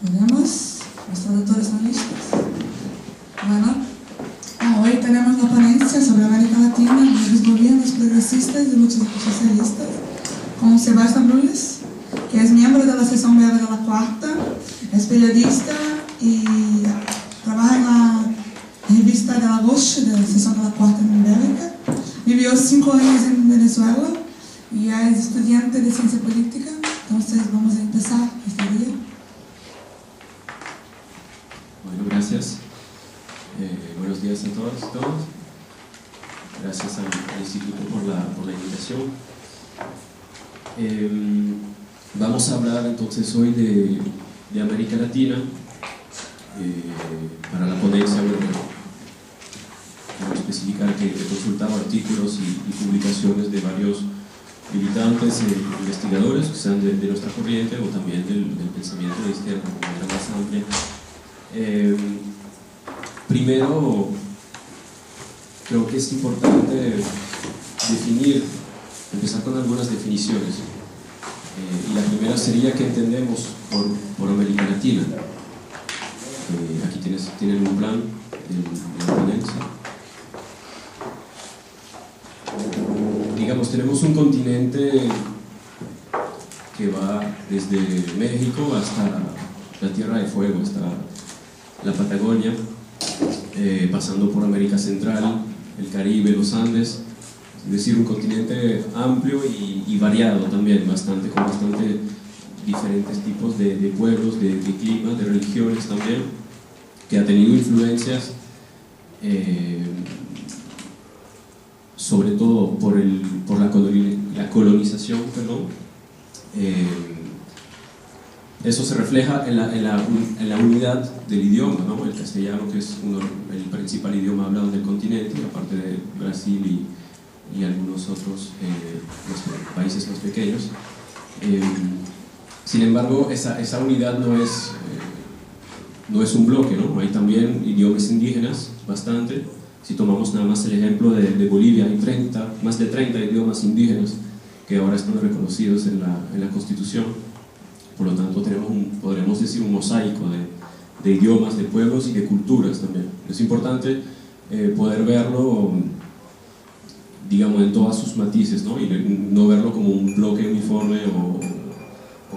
Veremos, los traductores están listos. Bueno, hoy tenemos la ponencia sobre América Latina y los gobiernos progresistas y luchas socialistas con Sebastián Brulles, que es miembro de la sección belga de la Cuarta, es periodista y trabaja en la revista de la Voz, de la sección de la Cuarta en Bélgica. Vivió 5 años en Venezuela y ya es estudiante de ciencia política. Entonces vamos a empezar este día. Bueno, gracias. Buenos días a todas y todos. Gracias al Instituto por la invitación. Vamos a hablar entonces hoy de América Latina. Para la ponencia, bueno, quiero especificar que he consultado artículos y publicaciones de varios militantes e investigadores que sean de nuestra corriente o también del pensamiento de izquierda de manera más amplia. Primero, creo que es importante empezar con algunas definiciones. Y la primera sería qué entendemos por América Latina. Aquí tienen un plan de la ponencia. Digamos, tenemos un continente que va desde México hasta la Tierra de Fuego, hasta la Patagonia, pasando por América Central, el Caribe, los Andes, es decir, un continente amplio y variado también, con bastante diferentes tipos de pueblos, de climas, de religiones también, que ha tenido influencias sobre todo por la colonización, eso se refleja en la unidad del idioma, ¿no? El castellano, que es el principal idioma hablado del continente, aparte de Brasil y algunos otros países más pequeños. Sin embargo, esa unidad no es un bloque, ¿no? Hay también idiomas indígenas, bastante. Si tomamos nada más el ejemplo de Bolivia, hay más de 30 idiomas indígenas que ahora están reconocidos en la Constitución. Por lo tanto, podremos decir un mosaico de idiomas, de pueblos y de culturas también. Es importante poder verlo, digamos, en todas sus matices, ¿no? Y no verlo como un bloque uniforme o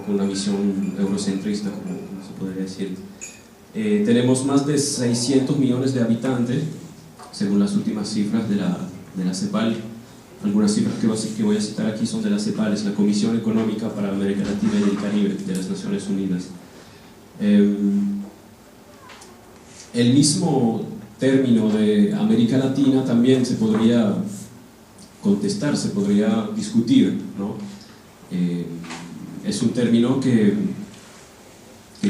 con una visión eurocentrista, como se podría decir. Tenemos más de 600 millones de habitantes, según las últimas cifras de la CEPAL. Algunas cifras que voy a citar aquí son de la CEPAL, es la Comisión Económica para América Latina y el Caribe de las Naciones Unidas. El mismo término de América Latina también se podría contestar, se podría discutir, ¿no? Es un término que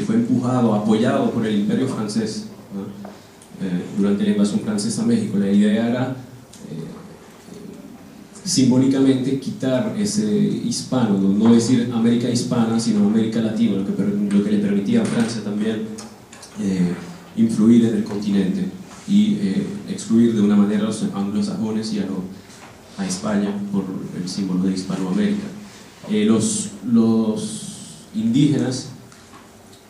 fue apoyado por el Imperio francés, ¿no? Durante la invasión francesa a México. La idea era simbólicamente quitar ese hispano, no decir América hispana, sino América Latina, lo que le permitía a Francia también influir en el continente y excluir de una manera a los anglosajones y a España por el símbolo de Hispanoamérica. Los indígenas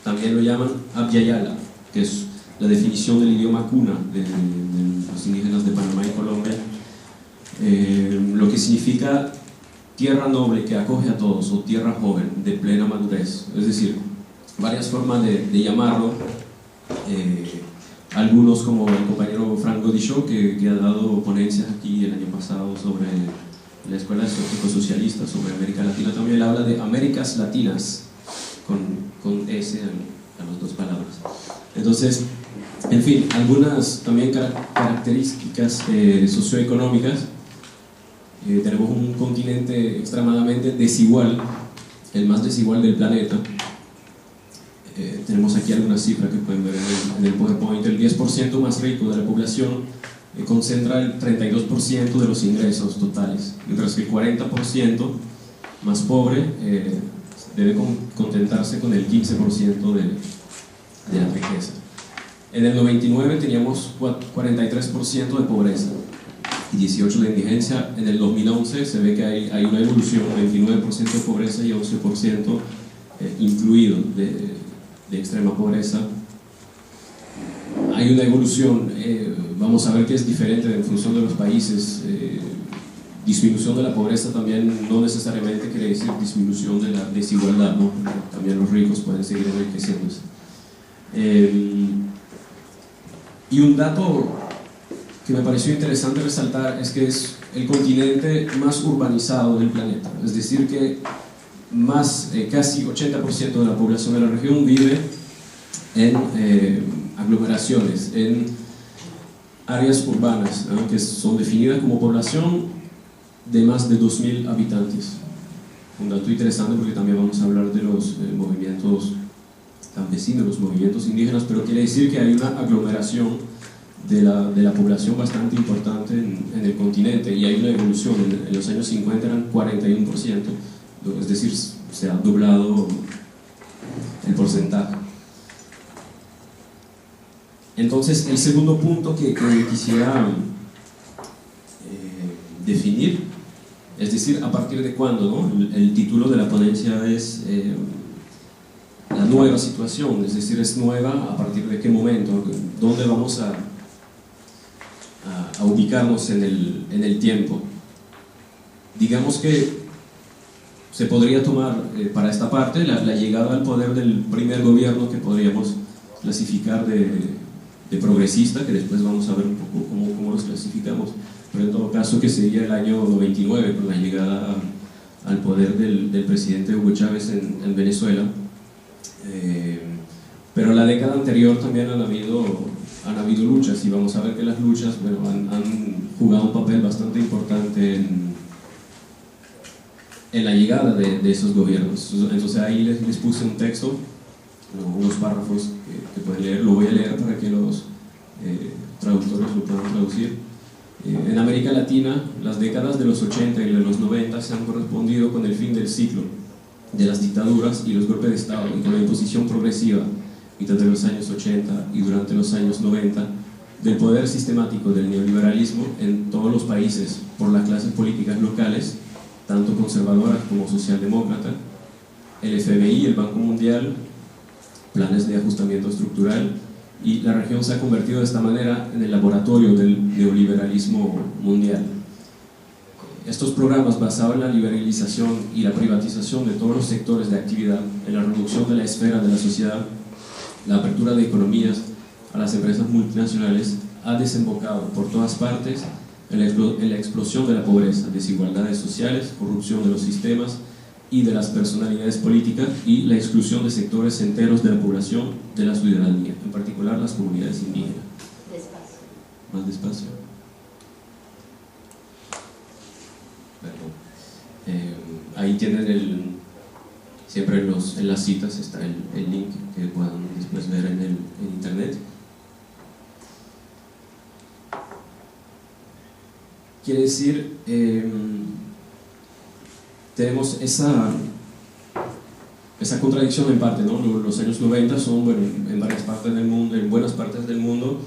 también lo llaman Abyayala, que es la definición del idioma cuna de los indígenas de Panamá y Colombia, lo que significa tierra noble que acoge a todos, o tierra joven, de plena madurez. Es decir, varias formas de llamarlo. Algunos, como el compañero Frank Godichaux, que ha dado ponencias aquí el año pasado sobre la Escuela de Ecosocialistas sobre América Latina, también habla de Américas Latinas, con S a las dos palabras. Entonces, en fin, algunas también características socioeconómicas. Tenemos un continente extremadamente desigual, el más desigual del planeta. Tenemos aquí algunas cifras que pueden ver en el PowerPoint. El 10% más rico de la población concentra el 32% de los ingresos totales, mientras que el 40% más pobre debe contentarse con el 15% de la riqueza. En el 99 teníamos 43% de pobreza y 18% de indigencia. En el 2011 se ve que hay una evolución, 29% de pobreza y 11% incluido de extrema pobreza. Hay una evolución, vamos a ver que es diferente en función de los países. Disminución de la pobreza también no necesariamente quiere decir disminución de la desigualdad, ¿no? También los ricos pueden seguir enriqueciéndose. Y un dato que me pareció interesante resaltar es que es el continente más urbanizado del planeta, es decir que casi 80% de la población de la región vive en aglomeraciones, en áreas urbanas, ¿no? Que son definidas como población de más de 2.000 habitantes. Un dato interesante porque también vamos a hablar de los movimientos campesinos, los movimientos indígenas, pero quiere decir que hay una aglomeración de la población bastante importante en el continente, y hay una evolución. En los años 50 eran 41%, es decir, se ha doblado el porcentaje. Entonces, el segundo punto que quisiera definir, es decir, a partir de cuándo, ¿no? El título de la ponencia es la nueva situación, es decir, es nueva a partir de qué momento, dónde vamos a ubicarnos en el tiempo. Digamos que se podría tomar para esta parte la llegada al poder del primer gobierno, que podríamos clasificar de progresista, que después vamos a ver un poco cómo los clasificamos, pero en todo caso que sería el año 99, con la llegada al poder del presidente Hugo Chávez en Venezuela. Pero la década anterior también han habido luchas, y vamos a ver que las luchas, bueno, han jugado un papel bastante importante en la llegada de esos gobiernos. Entonces ahí les puse un texto, unos párrafos que pueden leer. Lo voy a leer para que los traductores lo puedan traducir. En América Latina, las décadas de los 80 y de los 90 se han correspondido con el fin del ciclo de las dictaduras y los golpes de Estado, y con la imposición progresiva, mitad de los años 80 y durante los años 90, del poder sistemático del neoliberalismo en todos los países por las clases políticas locales, tanto conservadoras como socialdemócratas, el FMI, el Banco Mundial, planes de ajustamiento estructural, y la región se ha convertido de esta manera en el laboratorio del neoliberalismo mundial. Estos programas basados en la liberalización y la privatización de todos los sectores de actividad, en la reducción de la esfera de la sociedad, la apertura de economías a las empresas multinacionales, ha desembocado por todas partes en la explosión de la pobreza, desigualdades sociales, corrupción de los sistemas y de las personalidades políticas, y la exclusión de sectores enteros de la población, de la ciudadanía, en particular las comunidades indígenas. Despacio. Más despacio. Perdón. Ahí tienen siempre en las citas está el link que puedan después ver en internet. Quiere decir, tenemos esa contradicción en parte, ¿no? Los años 90 son, bueno, en varias partes del mundo, en buenas partes del mundo,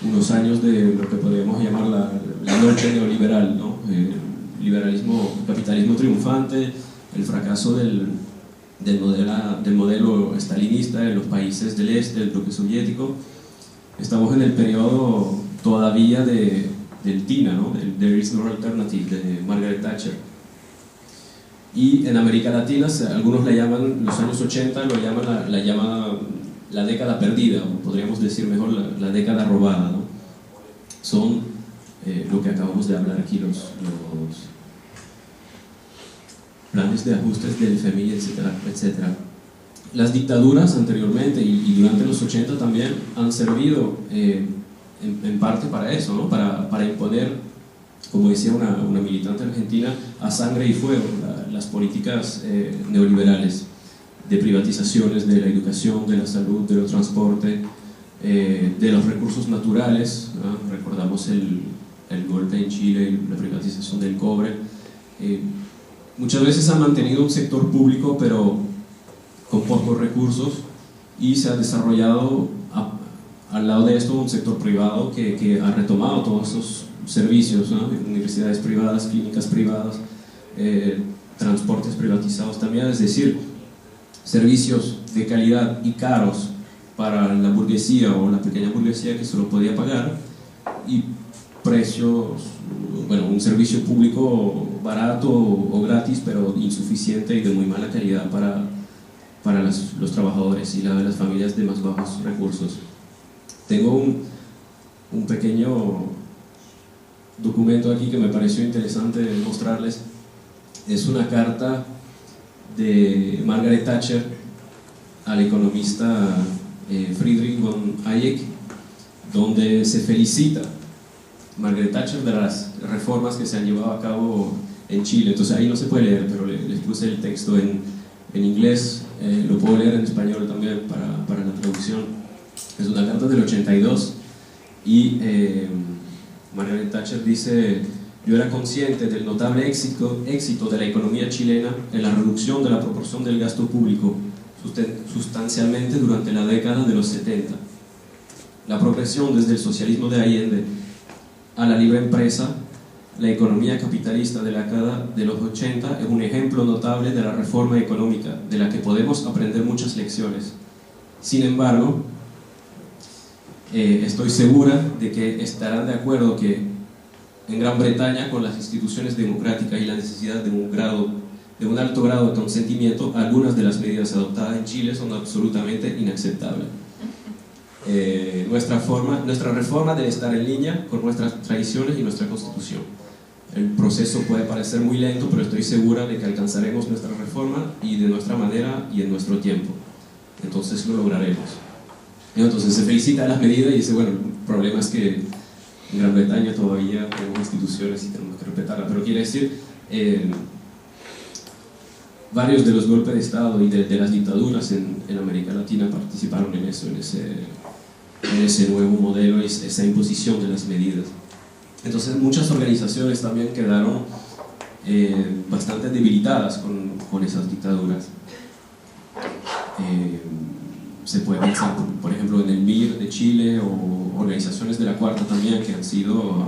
unos años de lo que podríamos llamar la noche neoliberal, ¿no? Capitalismo triunfante, el fracaso del modelo stalinista en los países del este, del bloque soviético. Estamos en el periodo todavía del TINA, ¿no? Del There is no alternative, de Margaret Thatcher. Y en América Latina, algunos le llaman, los años 80 lo llaman la década perdida, o podríamos decir mejor la década robada, ¿no? Son lo que acabamos de hablar aquí, los planes de ajustes del FMI, etcétera, etcétera. Las dictaduras anteriormente y durante los 80 también han servido en parte para eso, ¿no? Para imponer, como decía una militante argentina, a sangre y fuego las políticas neoliberales de privatizaciones de la educación, de la salud, del transporte, de los recursos naturales, ¿no? Recordamos el golpe en Chile y la privatización del cobre. Muchas veces ha mantenido un sector público pero con pocos recursos, y se ha desarrollado al lado de esto un sector privado que ha retomado todos esos servicios, ¿no? Universidades privadas, clínicas privadas, transportes privatizados también. Es decir, servicios de calidad y caros para la burguesía o la pequeña burguesía que se lo podía pagar, y precios, bueno, un servicio público barato o gratis, pero insuficiente y de muy mala calidad para los trabajadores y las familias de más bajos recursos. Tengo un pequeño documento aquí que me pareció interesante mostrarles. Es una carta de Margaret Thatcher al economista Friedrich von Hayek, donde se felicita Margaret Thatcher de las reformas que se han llevado a cabo en Chile. Entonces ahí no se puede leer, pero les puse el texto en inglés, lo puedo leer en español también para la traducción. Es una carta del 82 y Margaret Thatcher dice: yo era consciente del notable éxito de la economía chilena en la reducción de la proporción del gasto público sustancialmente durante la década de los 70. La progresión desde el socialismo de Allende a la libre empresa, la economía capitalista de la década de los 80 es un ejemplo notable de la reforma económica, de la que podemos aprender muchas lecciones. Sin embargo, estoy segura de que estarán de acuerdo que en Gran Bretaña, con las instituciones democráticas y la necesidad de un alto grado de consentimiento, algunas de las medidas adoptadas en Chile son absolutamente inaceptables. Nuestra reforma debe estar en línea con nuestras tradiciones y nuestra constitución. El proceso puede parecer muy lento, pero estoy segura de que alcanzaremos nuestra reforma y de nuestra manera y en nuestro tiempo. Entonces lo lograremos. Entonces se felicita a las medidas y dice: bueno, el problema es que en Gran Bretaña todavía tenemos instituciones y tenemos que respetarlas, pero quiere decir, varios de los golpes de Estado y de las dictaduras en América Latina participaron en eso, en ese nuevo modelo y esa imposición de las medidas. Entonces muchas organizaciones también quedaron bastante debilitadas con esas dictaduras. Se puede pensar, por ejemplo, en el MIR de Chile, o organizaciones de la Cuarta también, que han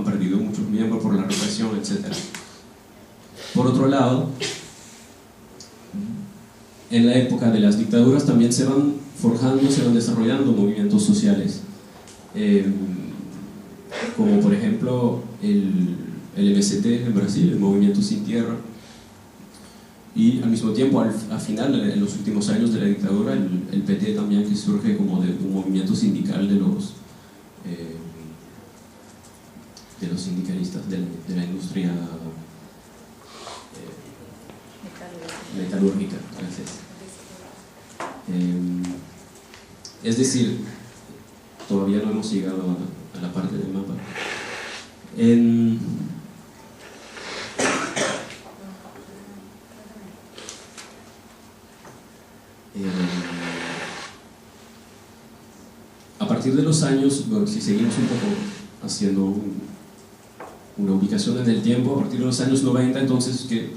perdido muchos miembros por la represión, etc. Por otro lado, en la época de las dictaduras también se van forjando, se van desarrollando movimientos sociales, como por ejemplo el MST en Brasil, el Movimiento Sin Tierra, y al mismo tiempo, al final, en los últimos años de la dictadura, el PT también, que surge como de un movimiento sindical de los sindicalistas de la industria metalúrgica. Gracias. Es decir, todavía no hemos llegado a la parte del mapa. A partir de los años, bueno, si seguimos un poco haciendo una ubicación en el tiempo, a partir de los años 90, entonces, que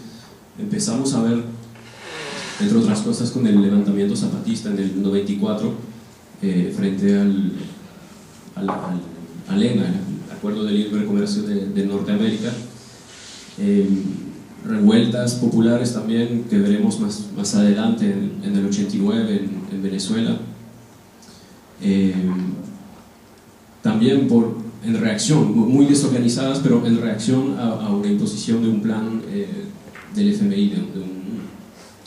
empezamos a ver, entre otras cosas, con el levantamiento zapatista en el 94, frente al ENA, el Acuerdo de Libre Comercio de Norteamérica, revueltas populares también, que veremos más adelante, en el 89 en Venezuela, también en reacción, muy desorganizadas, pero en reacción a una imposición de un plan del FMI, de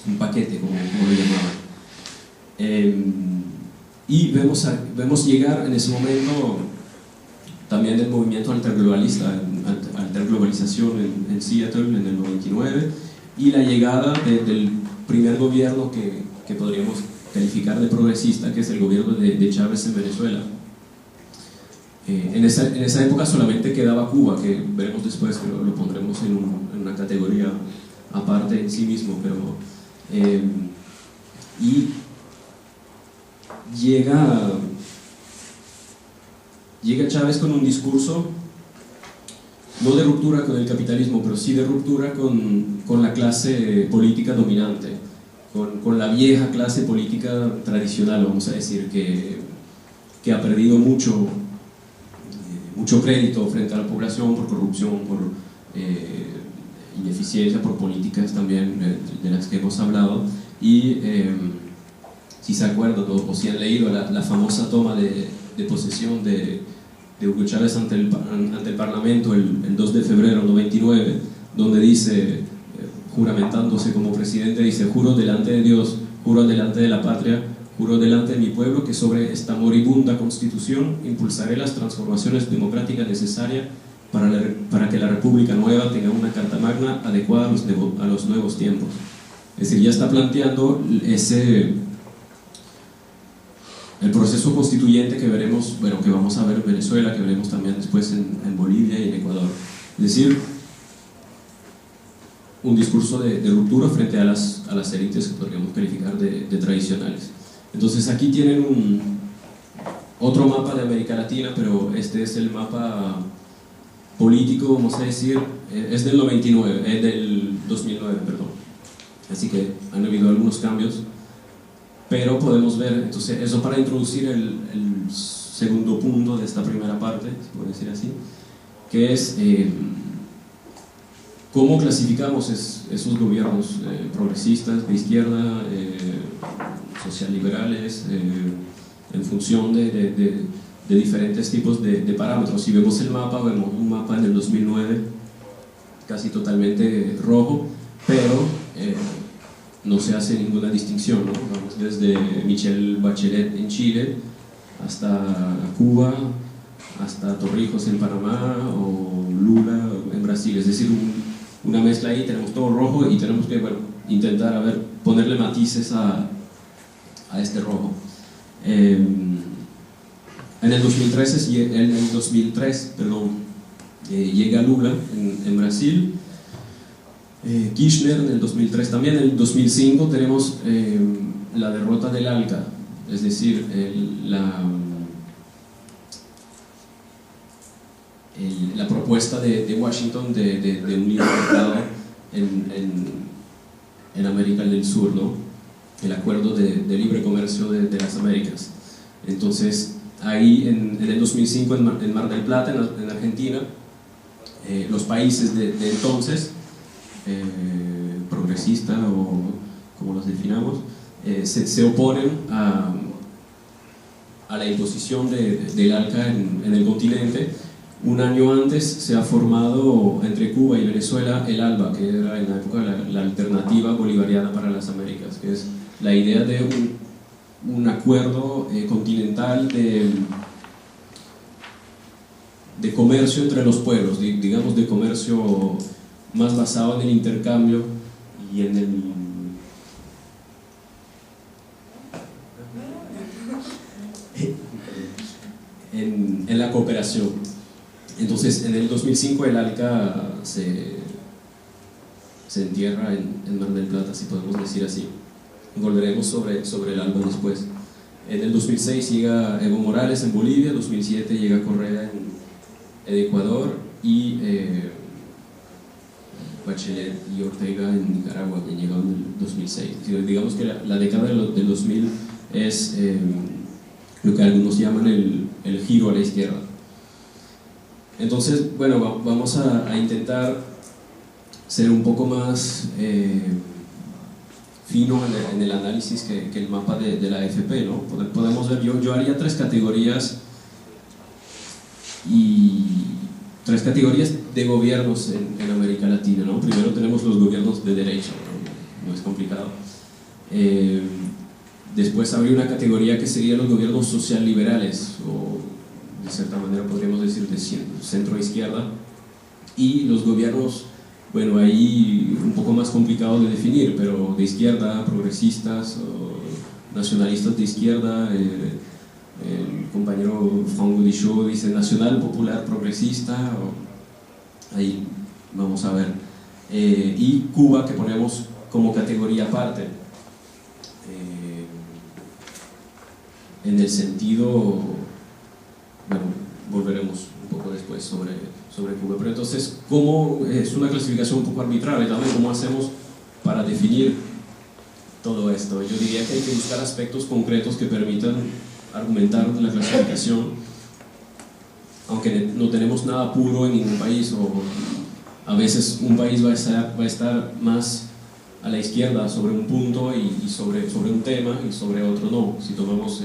un paquete, como lo llamaban. Y vemos llegar en ese momento también el movimiento alterglobalista, alterglobalización en Seattle en el 99, y la llegada del primer gobierno que podríamos calificar de progresista, que es el gobierno de Chávez en Venezuela. En esa época solamente quedaba Cuba, que veremos después, que lo pondremos en una categoría aparte en sí mismo, pero y llega Chávez con un discurso no de ruptura con el capitalismo, pero sí de ruptura con la clase política dominante, con la vieja clase política tradicional, vamos a decir, que ha perdido mucho crédito frente a la población por corrupción, por ineficiencia, por políticas también de las que hemos hablado, y si se acuerdan o si han leído la famosa toma de posesión de Hugo Chávez ante el Parlamento el 2 de febrero del 99, donde dice, juramentándose como presidente, dice: juro delante de Dios, juro delante de la patria, juro delante de mi pueblo que sobre esta moribunda constitución impulsaré las transformaciones democráticas necesarias para que la República Nueva tenga una carta magna adecuada a los nuevos tiempos. Es decir, ya está planteando el proceso constituyente que veremos, bueno, que vamos a ver en Venezuela, que veremos también después en Bolivia y en Ecuador. Es decir, un discurso de ruptura frente a las élites que podríamos calificar de tradicionales. Entonces aquí tienen otro mapa de América Latina, pero este es el mapa político, vamos a decir, es del 2009, perdón. Así que han habido algunos cambios, pero podemos ver, entonces, eso para introducir el segundo punto de esta primera parte, si puedo decir así, que es cómo clasificamos esos gobiernos progresistas, de izquierda, socialliberales, en función de diferentes tipos de parámetros. Si vemos el mapa, vemos un mapa en el 2009 casi totalmente rojo, pero no se hace ninguna distinción, ¿no? Vamos desde Michelle Bachelet en Chile hasta Cuba, hasta Torrijos en Panamá o Lula en Brasil. Es decir, una mezcla ahí, tenemos todo rojo y tenemos que, bueno, intentar ponerle matices a este rojo. En el 2003 llega Lula en Brasil, Kirchner en el 2003 también. En el 2005 tenemos la derrota del ALCA, es decir, la propuesta de Washington de un libre mercado en América del Sur, ¿no? El acuerdo de libre comercio de las Américas. Entonces ahí en el 2005 en Mar del Plata, en Argentina, los países de entonces, progresista o como los definamos, se oponen a la imposición del ALCA en el continente. Un año antes se ha formado entre Cuba y Venezuela el ALBA, que era en la época la alternativa bolivariana para las Américas, que es la idea de un acuerdo continental de comercio entre los pueblos, digamos de comercio más basado en el intercambio y en la cooperación. Entonces en el 2005 el ALCA se entierra en Mar del Plata, si podemos decir así. Volveremos sobre el ALBA después. En el 2006 llega Evo Morales en Bolivia, en 2007 llega Correa en Ecuador y Bachelet y Ortega en Nicaragua, que llegaron en el 2006. Digamos que la década del 2000 es lo que algunos llaman el giro a la izquierda. Entonces, bueno, vamos a intentar ser un poco más fino en el análisis que el mapa de la AFP, ¿no? Podemos ver, yo haría tres categorías de gobiernos en América Latina, ¿no? Primero tenemos los gobiernos de derecha, no es complicado. Después habría una categoría que sería los gobiernos socialliberales, o de cierta manera podríamos decir de centro-izquierda, y los gobiernos, bueno, ahí un poco más complicado de definir, pero de izquierda, progresistas o nacionalistas de izquierda. El compañero Franck Bodichot dice nacional, popular, progresista, ahí vamos a ver. Y Cuba, que ponemos como categoría aparte, en el sentido, bueno, volveremos un poco después sobre Cuba. Pero entonces, ¿cómo es una clasificación un poco arbitraria también? ¿Cómo hacemos para definir todo esto? Yo diría que hay que buscar aspectos concretos que permitan argumentar la clasificación, aunque no tenemos nada puro en ningún país, o a veces un país va a estar más a la izquierda sobre un punto y sobre un tema y sobre otro no. Si tomamos,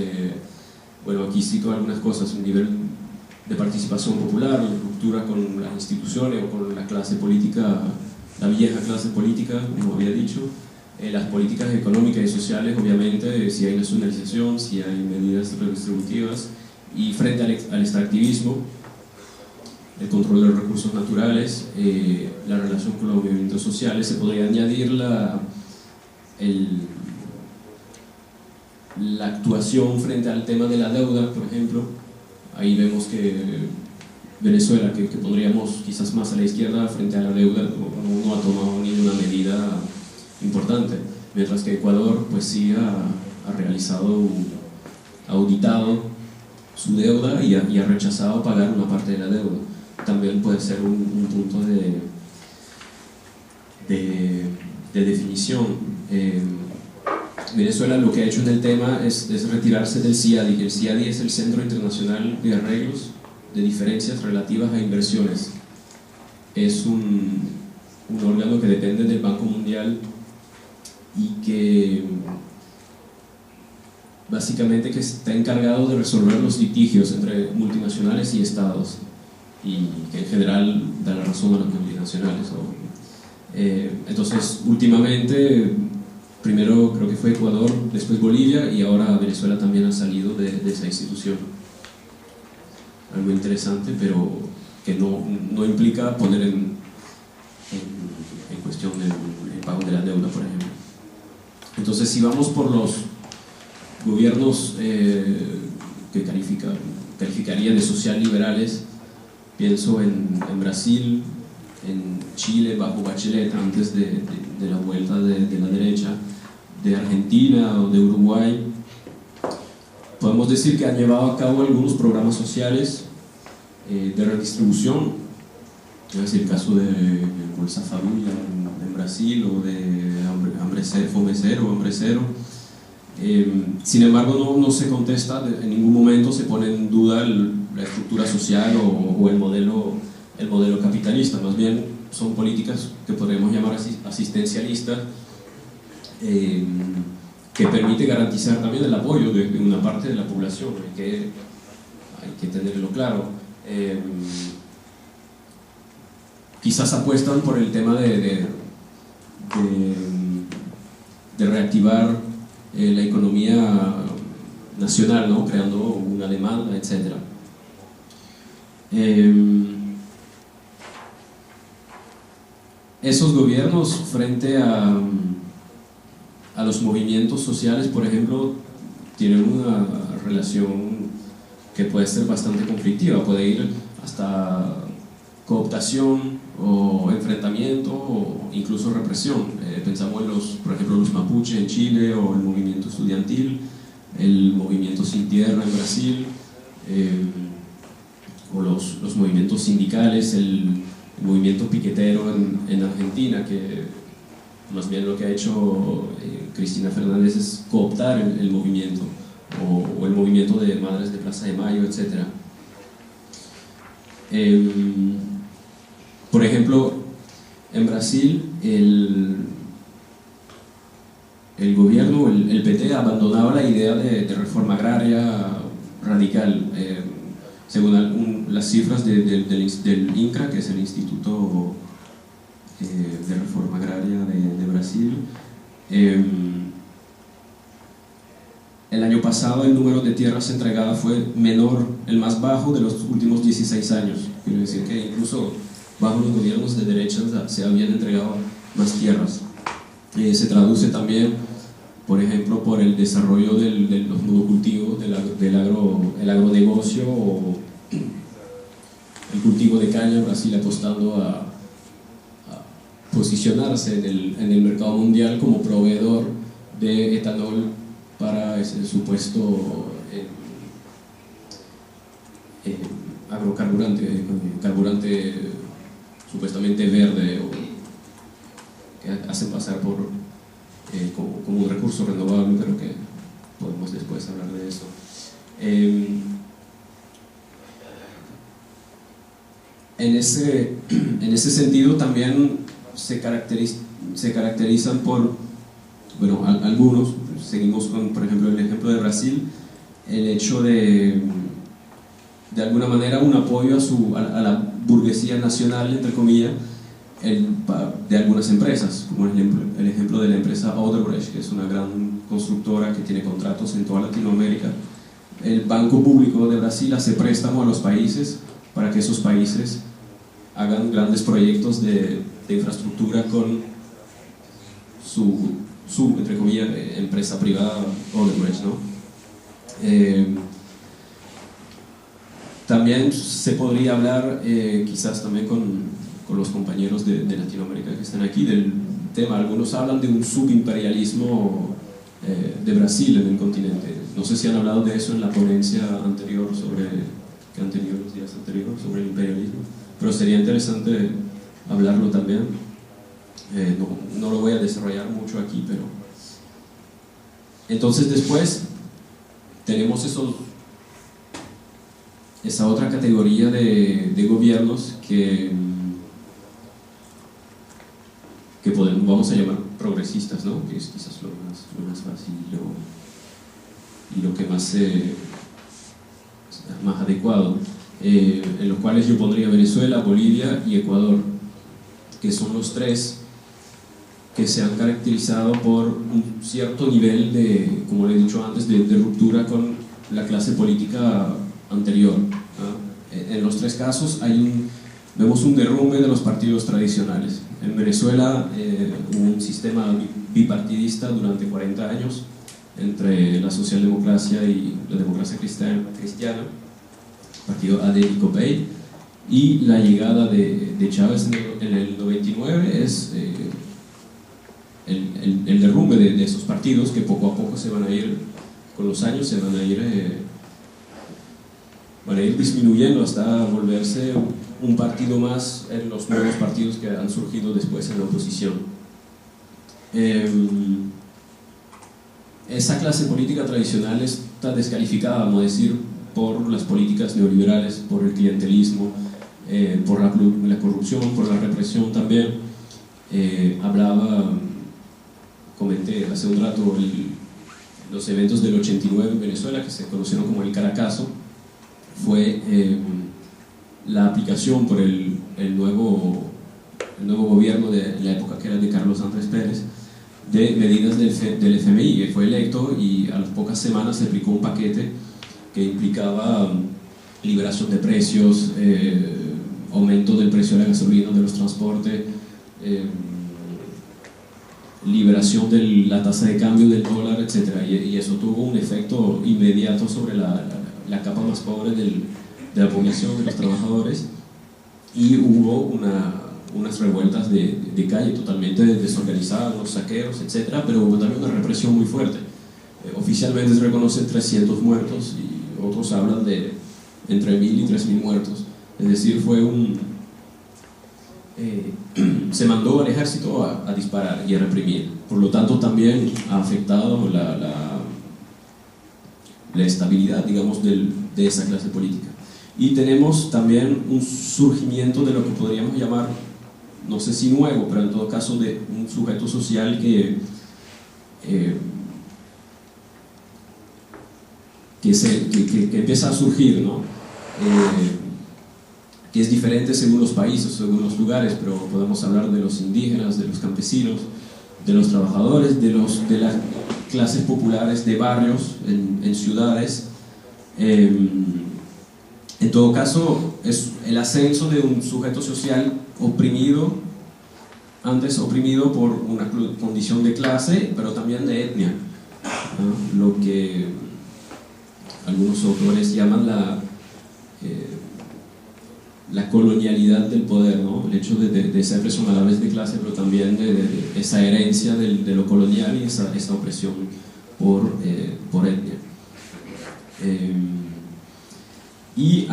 bueno, aquí cito algunas cosas, un nivel de participación popular, la ruptura con las instituciones o con la clase política, la vieja clase política, como había dicho, las políticas económicas y sociales, obviamente, si hay nacionalización, si hay medidas redistributivas, y frente al extractivismo, el control de los recursos naturales, la relación con los movimientos sociales. Se podría añadir la actuación frente al tema de la deuda, por ejemplo. Ahí vemos que Venezuela, que pondríamos quizás más a la izquierda, frente a la deuda no ha tomado ninguna medida importante, mientras que Ecuador pues sí ha realizado, ha auditado su deuda y ha rechazado pagar una parte de la deuda. También puede ser un punto de definición. Venezuela lo que ha hecho en el tema es retirarse del CIADI. El CIADI es el Centro Internacional de Arreglos de Diferencias Relativas a Inversiones. Es un órgano que depende del Banco Mundial y que básicamente que está encargado de resolver los litigios entre multinacionales y estados, y que en general da la razón a las multinacionales, ¿no? Entonces, últimamente, primero creo que fue Ecuador, después Bolivia, y ahora Venezuela también ha salido de esa institución. Algo interesante, pero que no implica poner en cuestión el pago de la deuda, por ejemplo. Entonces, si vamos por los gobiernos que calificaría de social liberales, pienso en Brasil, en Chile bajo Bachelet, antes de la vuelta de la derecha, de Argentina o de Uruguay. Podemos decir que han llevado a cabo algunos programas sociales de redistribución. Es el caso de Bolsa Família en Brasil, o de Fome Cero, Hambre Cero. Sin embargo, no se contesta, en ningún momento se pone en duda la estructura social o el modelo capitalista. Más bien son políticas que podemos llamar asistencialistas, que permite garantizar también el apoyo de una parte de la población. Hay que tenerlo claro. Quizás apuestan por el tema de reactivar la economía nacional, ¿no? Creando una demanda, etc. Esos gobiernos frente a los movimientos sociales, por ejemplo, tienen una relación que puede ser bastante conflictiva, puede ir hasta cooptación o enfrentamiento o incluso represión. Pensamos en por ejemplo, los mapuches en Chile, o el movimiento estudiantil, el movimiento Sin Tierra en Brasil, o los movimientos sindicales, el movimiento piquetero en Argentina, que más bien lo que ha hecho Cristina Fernández es cooptar el movimiento, o el movimiento de Madres de Plaza de Mayo, etc. Por ejemplo, en Brasil el gobierno, el PT, abandonaba la idea de reforma agraria radical. Según las cifras del INCRA, que es el Instituto de Reforma Agraria de Brasil, el año pasado el número de tierras entregadas fue menor, el más bajo de los últimos 16 años. Quiero decir que incluso bajo los gobiernos de derecha se habían entregado más tierras. Se traduce también, por ejemplo, por el desarrollo de los monocultivos, el agronegocio, o el cultivo de caña. Brasil apostando a posicionarse en el mercado mundial como proveedor de etanol para ese supuesto agrocarburante, carburante supuestamente verde, o que hacen pasar como un recurso renovable, pero que podemos después hablar de eso. En ese sentido también se caracterizan por, bueno, algunos, seguimos con, por ejemplo, el ejemplo de Brasil, el hecho de alguna manera un apoyo a la burguesía nacional, entre comillas, de algunas empresas, como el ejemplo de la empresa Odebrecht, que es una gran constructora que tiene contratos en toda Latinoamérica. El Banco Público de Brasil hace préstamo a los países para que esos países hagan grandes proyectos de infraestructura con su entre comillas, empresa privada Odebrecht, ¿no? También se podría hablar, quizás también con los compañeros de Latinoamérica que están aquí, del tema. Algunos hablan de un subimperialismo de Brasil en el continente. No sé si han hablado de eso en la ponencia anterior que han tenido los días anteriores sobre el imperialismo, pero sería interesante hablarlo también. No lo voy a desarrollar mucho aquí, pero entonces después tenemos esa otra categoría de gobiernos que vamos a llamar progresistas, ¿no? Que es quizás lo más fácil y lo que más adecuado, en los cuales yo pondría Venezuela, Bolivia y Ecuador, que son los tres que se han caracterizado por un cierto nivel de, como le he dicho antes, de ruptura con la clase política anterior, ¿no? En los tres casos vemos un derrumbe de los partidos tradicionales. En Venezuela hubo un sistema bipartidista durante 40 años entre la socialdemocracia y la democracia cristiana, partido AD y COPEI, y la llegada de Chávez en el 99 es el derrumbe de esos partidos que poco a poco se van a ir, con los años se van a ir disminuyendo hasta volverse un partido más en los nuevos partidos que han surgido después en la oposición. Esa clase política tradicional está descalificada, vamos a decir, por las políticas neoliberales, por el clientelismo, por la corrupción, por la represión también. Comenté hace un rato los eventos del 89 en Venezuela, que se conocieron como el Caracazo. Fue la aplicación por el nuevo gobierno de la época, que era de Carlos Andrés Pérez, de medidas del FMI, que fue electo, y a las pocas semanas se aplicó un paquete que implicaba liberación de precios, aumento del precio de la gasolina, de los transportes, liberación de la tasa de cambio del dólar, etc. Y eso tuvo un efecto inmediato sobre la capa más pobre de la población, de los trabajadores, y hubo unas revueltas de calle totalmente desorganizadas, unos saqueos, etc. Pero hubo también una represión muy fuerte. Oficialmente se reconocen 300 muertos y otros hablan de entre 1.000 y 3.000 muertos. Es decir, se mandó al ejército a disparar y a reprimir. Por lo tanto, también ha afectado la estabilidad, digamos, de esa clase política. Y tenemos también un surgimiento de lo que podríamos llamar, no sé si nuevo, pero en todo caso de un sujeto social que empieza a surgir, ¿no? Que es diferente según los países, según los lugares, pero podemos hablar de los indígenas, de los campesinos, de los trabajadores, de las clases populares de barrios, en ciudades. En todo caso, es el ascenso de un sujeto social oprimido, antes oprimido por una condición de clase, pero también de etnia, ¿no? Lo que algunos autores llaman la colonialidad del poder, ¿no? El hecho de ser persona a la vez de clase, pero también de esa herencia de lo colonial y esa opresión por etnia. Y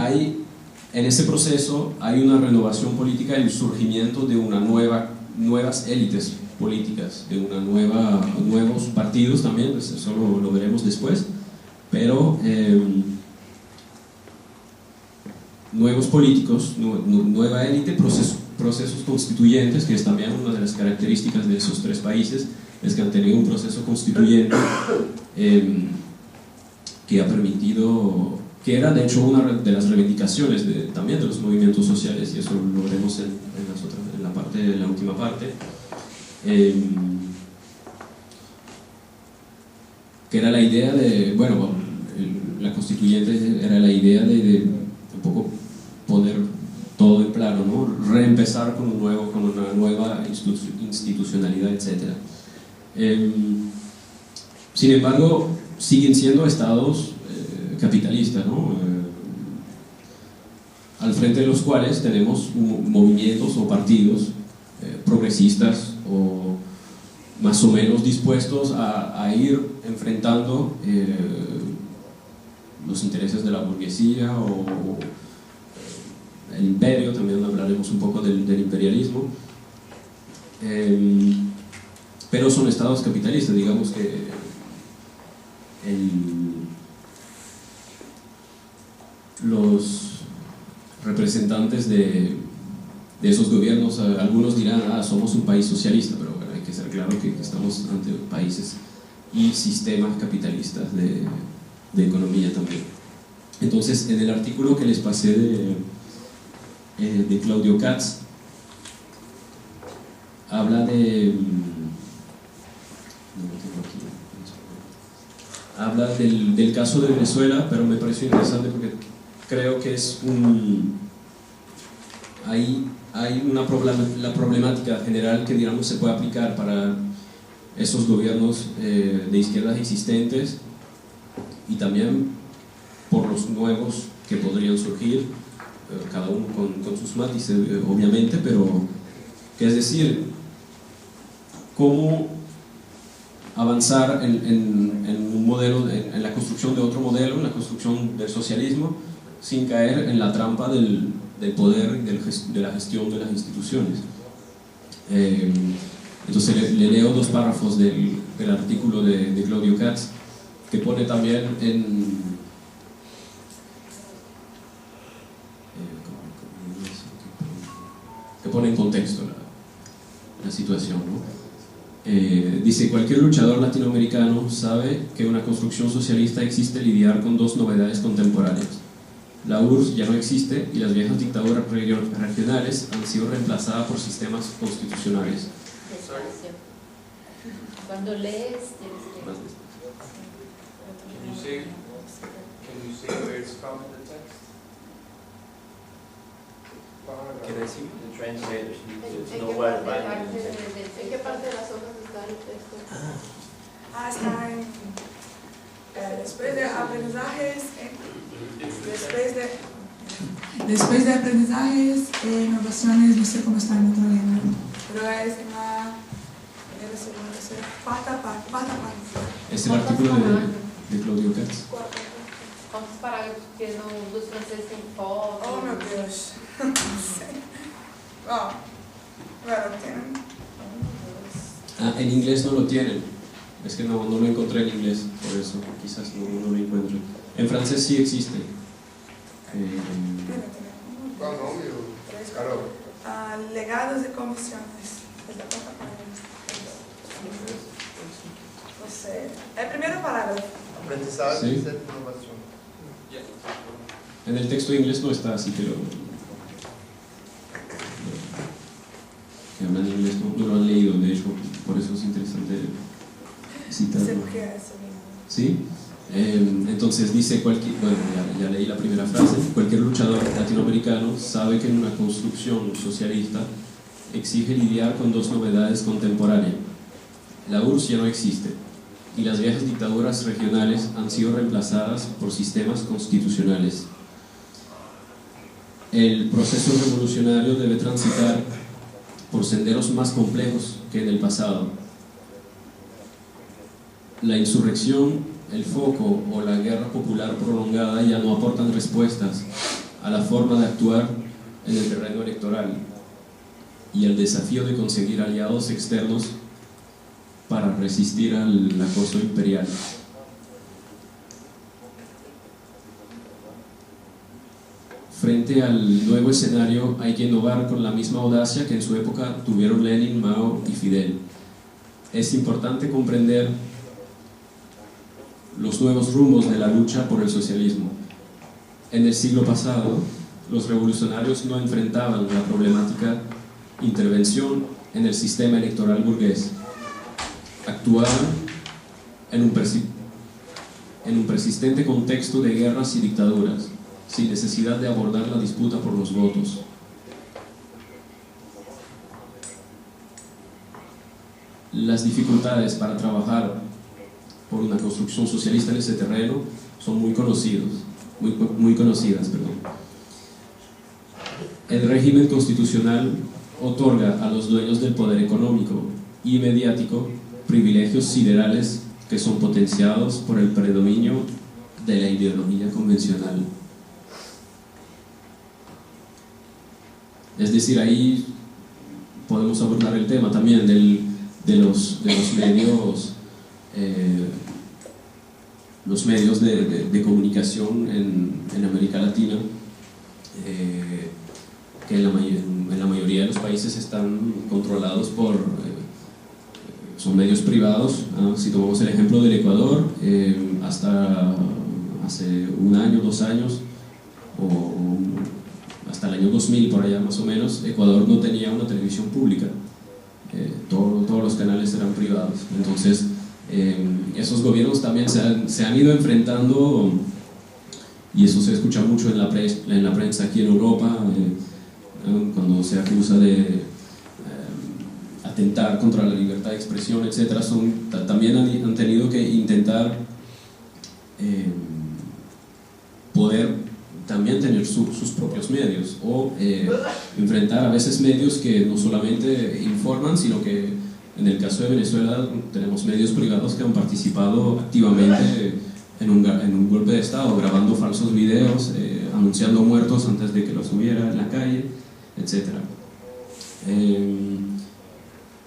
en ese proceso hay una renovación política y el surgimiento de nuevas élites políticas, de nuevos partidos también, eso lo veremos después, pero nuevos políticos, nueva élite procesos constituyentes, que es también una de las características de esos tres países, es que han tenido un proceso constituyente que ha permitido, que era de hecho una de las reivindicaciones también de los movimientos sociales, y eso lo veremos en la última parte, que era la idea de, bueno, la constituyente era la idea de un poco poner todo en plano, ¿no? Reempezar con una nueva institucionalidad, etc. Sin embargo, siguen siendo estados capitalistas, ¿no? Al frente de los cuales tenemos movimientos o partidos progresistas o más o menos dispuestos a ir enfrentando los intereses de la burguesía o el imperio. También hablaremos un poco del imperialismo, pero son estados capitalistas. Digamos que los representantes de esos gobiernos, algunos dirán, somos un país socialista, pero bueno, hay que ser claro que estamos ante países y sistemas capitalistas de economía también. Entonces, en el artículo que les pasé de Claudio Katz, habla del caso de Venezuela, pero me pareció interesante porque creo que es la problemática general que, digamos, se puede aplicar para esos gobiernos de izquierdas existentes y también por los nuevos que podrían surgir, cada uno con sus matices, obviamente, pero que es decir, cómo avanzar en un modelo, en la construcción de otro modelo, en la construcción del socialismo, sin caer en la trampa del poder y de la gestión de las instituciones. Entonces le leo dos párrafos del artículo de Claudio Katz, que pone también en contexto la situación, ¿no? Dice: cualquier luchador latinoamericano sabe que una construcción socialista existe lidiar con dos novedades contemporáneas. La URSS ya no existe y las viejas dictaduras regionales han sido reemplazadas por sistemas constitucionales. Cuando lees, Can you say where it's from in the text? Can I see the translators? ¿En qué parte de las hojas está el texto? Está después de aprendizajes, después de aprendizajes e innovaciones, no sé cómo está en otra lengua, pero es en la primera, segunda, tercera, cuarta parte. Es el artículo de Claudio Katz. ¿Cuántos parágrafos que dos franceses têm foto? Oh, meu Deus. Não sei. Bueno, tienen. En inglés no lo tienen. Es que no lo encontré en inglés, por eso quizás no lo encuentro. En francés sí existe. Qual o nome, Carol? Legados y comisiones. Es la cuarta página. No sé. El primer parágrafo. Aprendizagem Sí. e inovação. En el texto inglés no está así, pero que hablan inglés no lo han leído, de hecho, por eso es interesante citarlo. ¿Sí? Entonces dice bueno, ya leí la primera frase: cualquier luchador latinoamericano sabe que en una construcción socialista exige lidiar con dos novedades contemporáneas. La URSS ya no existe y las viejas dictaduras regionales han sido reemplazadas por sistemas constitucionales. El proceso revolucionario debe transitar por senderos más complejos que en el pasado. La insurrección, el foco o la guerra popular prolongada ya no aportan respuestas a la forma de actuar en el terreno electoral y al desafío de conseguir aliados externos para resistir al acoso imperial. frente al nuevo escenario hay que innovar con la misma audacia que en su época tuvieron Lenin, Mao y Fidel. Es importante comprender los nuevos rumbos de la lucha por el socialismo. En el siglo pasado, los revolucionarios no enfrentaban la problemática intervención en el sistema electoral burgués. Actuaban en un persistente contexto de guerras y dictaduras, sin necesidad de abordar la disputa por los votos. Las dificultades para trabajar por una construcción socialista en ese terreno son muy conocidas. El régimen constitucional otorga a los dueños del poder económico y mediático privilegios siderales que son potenciados por el predominio de la ideología convencional. Es decir, ahí podemos abordar el tema también de los medios de comunicación en América Latina, que en la mayoría de los países están controlados por son medios privados. Si tomamos el ejemplo del Ecuador, hasta hace un año, 2 años, o hasta el año 2000 por allá más o menos, Ecuador no tenía una televisión pública. Todos los canales eran privados. Entonces esos gobiernos también se han ido enfrentando, y eso se escucha mucho en la prensa aquí en Europa, cuando se acusa de atentar contra la libertad de expresión, etc. También han tenido que intentar poder también tener sus propios medios, o enfrentar a veces medios que no solamente informan, sino que en el caso de Venezuela tenemos medios privados que han participado activamente en un golpe de Estado, grabando falsos videos, anunciando muertos antes de que los hubiera en la calle, etc.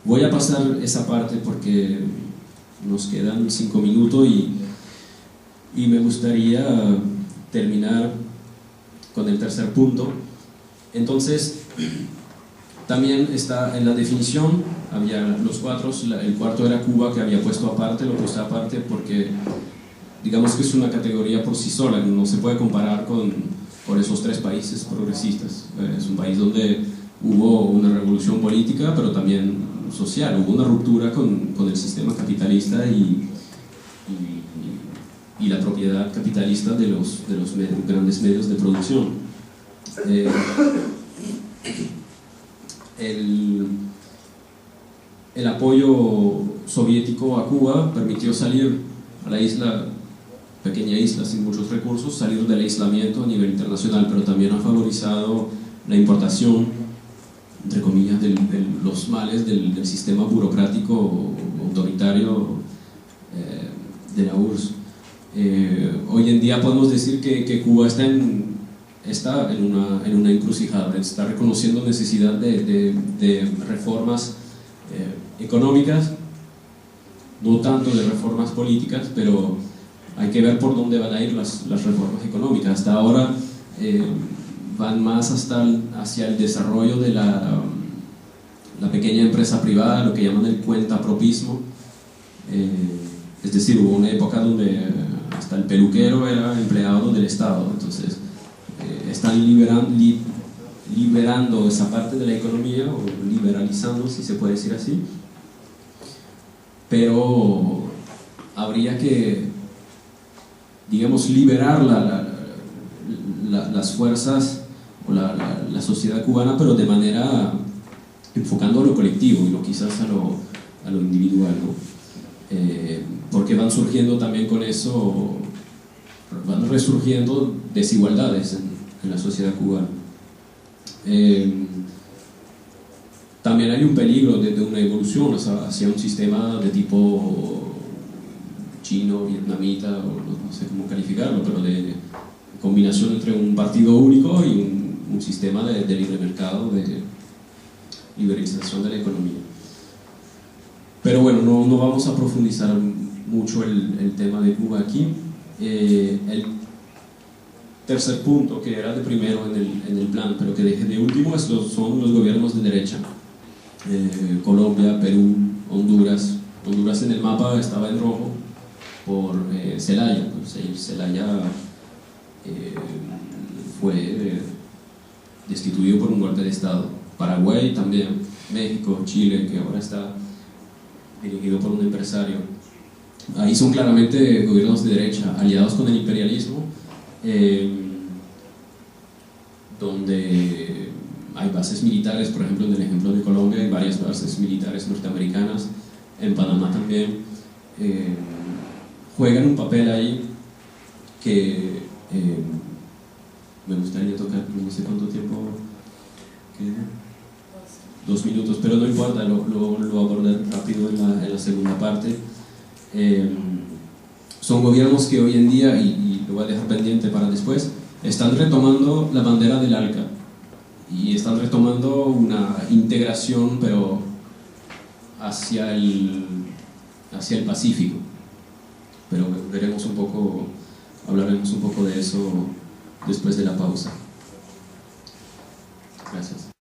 Voy a pasar esa parte porque nos quedan 5 minutos y me gustaría terminar con el tercer punto. Entonces, también está en la definición, había los 4, el cuarto era Cuba, que había puesto aparte, lo puse aparte porque digamos que es una categoría por sí sola, no se puede comparar con esos 3 países progresistas. Es un país donde hubo una revolución política, pero también social, hubo una ruptura con el sistema capitalista y la propiedad capitalista de los grandes medios de producción. El apoyo soviético a Cuba permitió salir a la isla, pequeña isla sin muchos recursos, salir del aislamiento a nivel internacional, pero también ha favorizado la importación, entre comillas, de los males del sistema burocrático autoritario de la URSS. Hoy en día podemos decir que Cuba está en una encrucijada, está reconociendo necesidad de reformas económicas, no tanto de reformas políticas, pero hay que ver por dónde van a ir las reformas económicas. Hasta ahora van más hacia el desarrollo de la pequeña empresa privada, lo que llaman el cuentapropismo. Es decir, hubo una época donde hasta el peluquero era empleado del Estado. Entonces están liberando esa parte de la economía, o liberalizando, si se puede decir así, pero habría que, digamos, liberar las fuerzas o la sociedad cubana, pero de manera enfocando a lo colectivo y no quizás a lo individual, ¿no? Porque van surgiendo también con eso, van resurgiendo desigualdades en la sociedad cubana. También hay un peligro de una evolución hacia un sistema de tipo chino, vietnamita, o no sé cómo calificarlo, pero de combinación entre un partido único y un sistema de libre mercado, de liberalización de la economía. Pero bueno, no vamos a profundizar mucho el tema de Cuba aquí. tercer punto, que era de primero en el plan, pero que de último son los gobiernos de derecha. Colombia, Perú, Honduras. Honduras en el mapa estaba en rojo por Zelaya. Pues, Zelaya fue destituido por un golpe de Estado. Paraguay también, México, Chile, que ahora está dirigido por un empresario. Ahí son claramente gobiernos de derecha, aliados con el imperialismo, donde hay bases militares. Por ejemplo, en el ejemplo de Colombia hay varias bases militares norteamericanas, en Panamá también. Juegan un papel ahí que me gustaría tocar, no sé cuánto tiempo queda. 2 minutos, pero no importa, lo abordaré rápido en la segunda parte. Son gobiernos que hoy en día, y lo voy a dejar pendiente para después, están retomando la bandera del ALCA y están retomando una integración, pero hacia el Pacífico. Pero veremos un poco, hablaremos un poco de eso después de la pausa. Gracias.